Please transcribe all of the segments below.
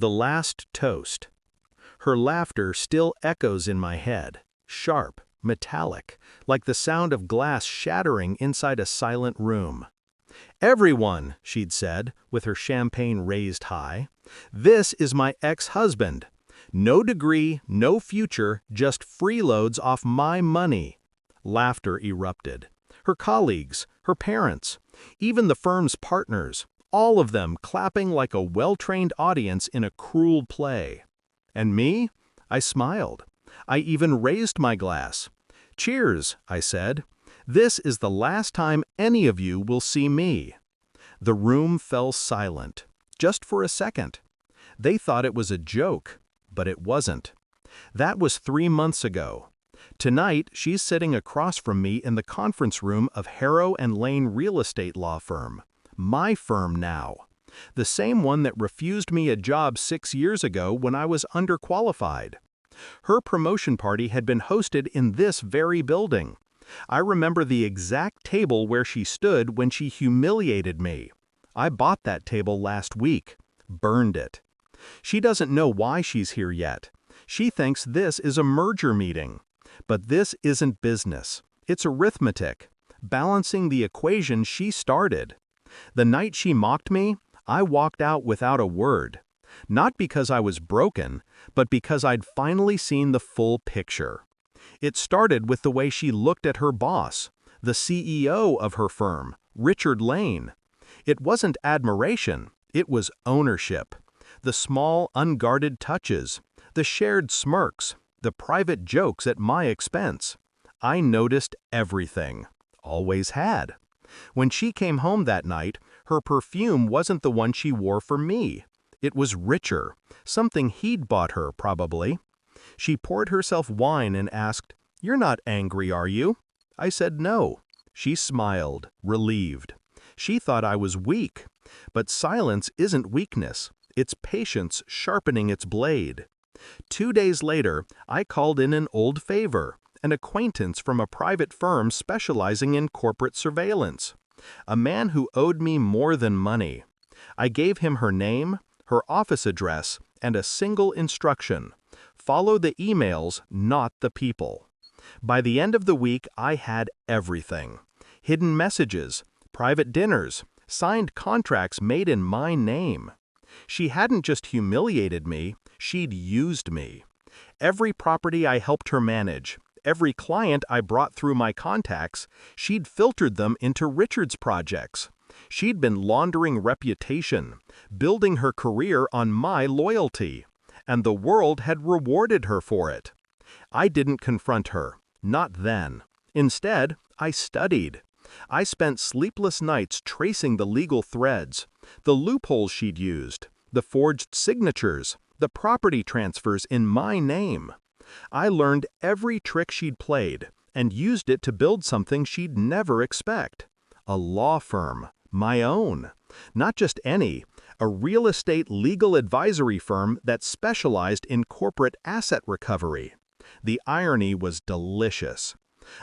The last toast. Her laughter still echoes in my head, sharp, metallic, like the sound of glass shattering inside a silent room. "Everyone," she'd said, with her champagne raised high, "this is my ex-husband. No degree, no future, just freeloads off my money." Laughter erupted. Her colleagues, her parents, even the firm's partners, all of them clapping like a well-trained audience in a cruel play. And me? I smiled. I even raised my glass. "Cheers," I said. "This is the last time any of you will see me." The room fell silent, just for a second. They thought it was a joke, but it wasn't. That was 3 months ago. Tonight, she's sitting across from me in the conference room of Harrow and Lane Real Estate Law Firm. My firm now. The same one that refused me a job 6 years ago when I was underqualified. Her promotion party had been hosted in this very building. I remember the exact table where she stood when she humiliated me. I bought that table last week. Burned it. She doesn't know why she's here yet. She thinks this is a merger meeting. But this isn't business. It's arithmetic. Balancing the equation she started. The night she mocked me, I walked out without a word. Not because I was broken, but because I'd finally seen the full picture. It started with the way she looked at her boss, the CEO of her firm, Richard Lane. It wasn't admiration, it was ownership. The small, unguarded touches, the shared smirks, the private jokes at my expense. I noticed everything. Always had. When she came home that night, her perfume wasn't the one she wore for me. It was richer, something he'd bought her, probably. She poured herself wine and asked, "You're not angry, are you?" I said no. She smiled, relieved. She thought I was weak. But silence isn't weakness. It's patience sharpening its blade. 2 days later, I called in an old favor, an acquaintance from a private firm specializing in corporate surveillance. A man who owed me more than money. I gave him her name, her office address, and a single instruction. Follow the emails, not the people. By the end of the week, I had everything. Hidden messages, private dinners, signed contracts made in my name. She hadn't just humiliated me, she'd used me. Every property I helped her manage, every client I brought through my contacts, she'd filtered them into Richard's projects. She'd been laundering reputation, building her career on my loyalty, and the world had rewarded her for it. I didn't confront her, not then. Instead, I studied. I spent sleepless nights tracing the legal threads, the loopholes she'd used, the forged signatures, the property transfers in my name. I learned every trick she'd played and used it to build something she'd never expect. A law firm, my own. Not just any, a real estate legal advisory firm that specialized in corporate asset recovery. The irony was delicious.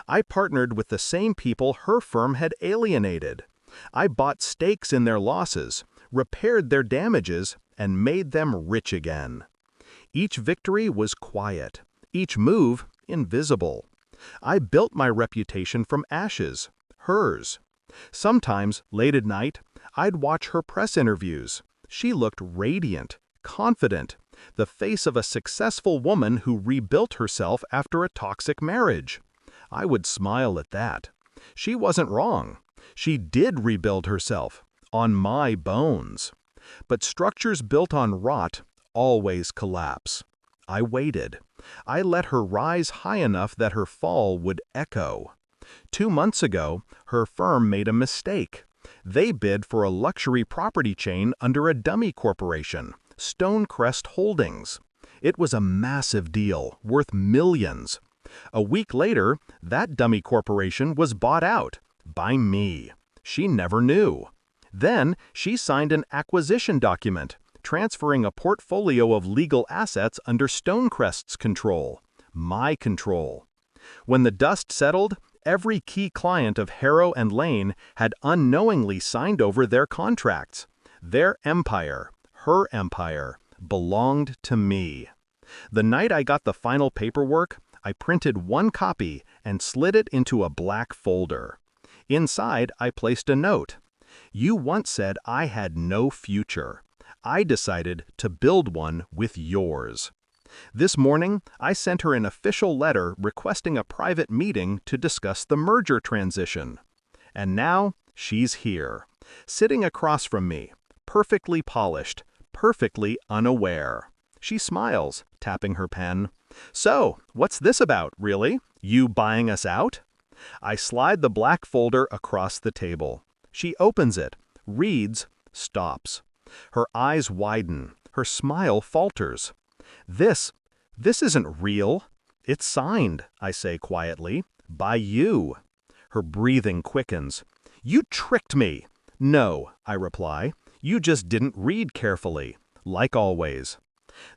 I partnered with the same people her firm had alienated. I bought stakes in their losses, repaired their damages, and made them rich again. Each victory was quiet, each move invisible. I built my reputation from ashes, hers. Sometimes, late at night, I'd watch her press interviews. She looked radiant, confident, the face of a successful woman who rebuilt herself after a toxic marriage. I would smile at that. She wasn't wrong. She did rebuild herself, on my bones. But structures built on rot always collapse. I waited. I let her rise high enough that her fall would echo. 2 months ago, her firm made a mistake. They bid for a luxury property chain under a dummy corporation, Stonecrest Holdings. It was a massive deal, worth millions. A week later, that dummy corporation was bought out by me. She never knew. Then, she signed an acquisition document, transferring a portfolio of legal assets under Stonecrest's control, my control. When the dust settled, every key client of Harrow and Lane had unknowingly signed over their contracts. Their empire, her empire, belonged to me. The night I got the final paperwork, I printed one copy and slid it into a black folder. Inside, I placed a note. You once said I had no future. I decided to build one with yours. This morning, I sent her an official letter requesting a private meeting to discuss the merger transition. And now, she's here, sitting across from me, perfectly polished, perfectly unaware. She smiles, tapping her pen. So, what's this about, really? You buying us out? I slide the black folder across the table. She opens it, reads, stops. Her eyes widen. Her smile falters. This isn't real. It's signed, I say quietly, by you. Her breathing quickens. You tricked me. No, I reply. You just didn't read carefully, like always.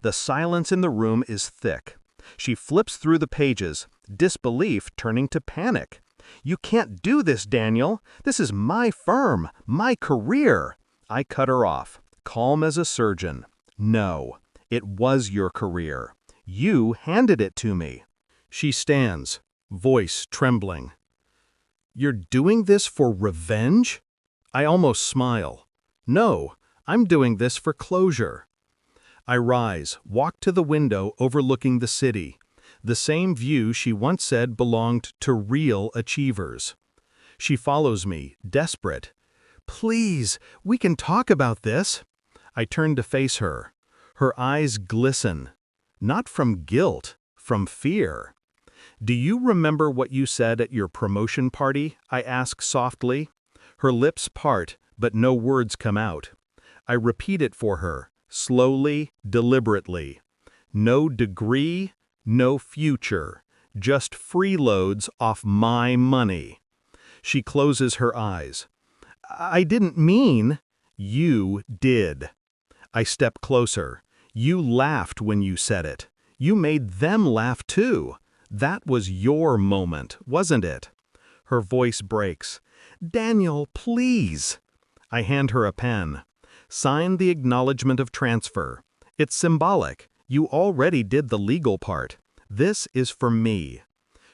The silence in the room is thick. She flips through the pages, disbelief turning to panic. You can't do this, Daniel. This is my firm, my career. I cut her off, calm as a surgeon. No, it was your career. You handed it to me. She stands, voice trembling. You're doing this for revenge? I almost smile. No, I'm doing this for closure. I rise, walk to the window overlooking the city, the same view she once said belonged to real achievers. She follows me, desperate. Please, we can talk about this. I turn to face her. Her eyes glisten, not from guilt, from fear. Do you remember what you said at your promotion party? I ask softly. Her lips part, but no words come out. I repeat it for her, slowly, deliberately. No degree, no future, just freeloads off my money. She closes her eyes. I didn't mean. You did. I step closer. You laughed when you said it. You made them laugh too. That was your moment, wasn't it? Her voice breaks. Daniel, please. I hand her a pen. Sign the acknowledgement of transfer. It's symbolic. You already did the legal part. This is for me.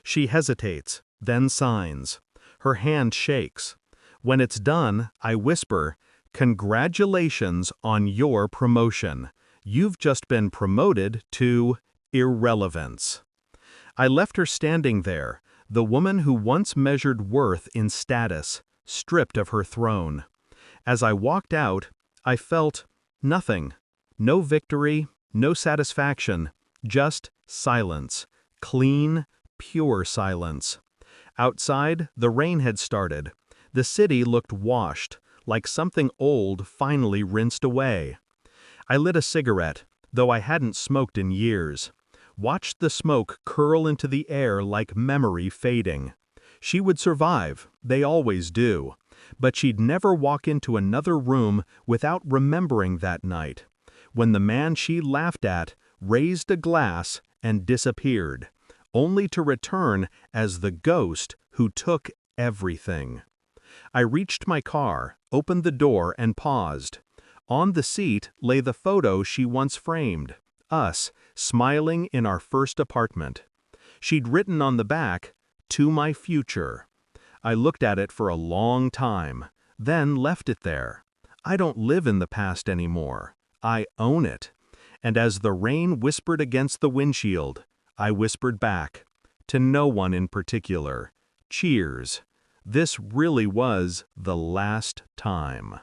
She hesitates, then signs. Her hand shakes. When it's done, I whisper, congratulations on your promotion. You've just been promoted to irrelevance. I left her standing there, the woman who once measured worth in status, stripped of her throne. As I walked out, I felt nothing. No victory, no satisfaction, just silence. Clean, pure silence. Outside, the rain had started. The city looked washed, like something old finally rinsed away. I lit a cigarette, though I hadn't smoked in years. Watched the smoke curl into the air like memory fading. She would survive, they always do. But she'd never walk into another room without remembering that night, when the man she laughed at raised a glass and disappeared, only to return as the ghost who took everything. I reached my car, opened the door and paused. On the seat lay the photo she once framed, us, smiling in our first apartment. She'd written on the back, "To my future." I looked at it for a long time, then left it there. I don't live in the past anymore. I own it. And as the rain whispered against the windshield, I whispered back, to no one in particular, cheers. This really was the last time.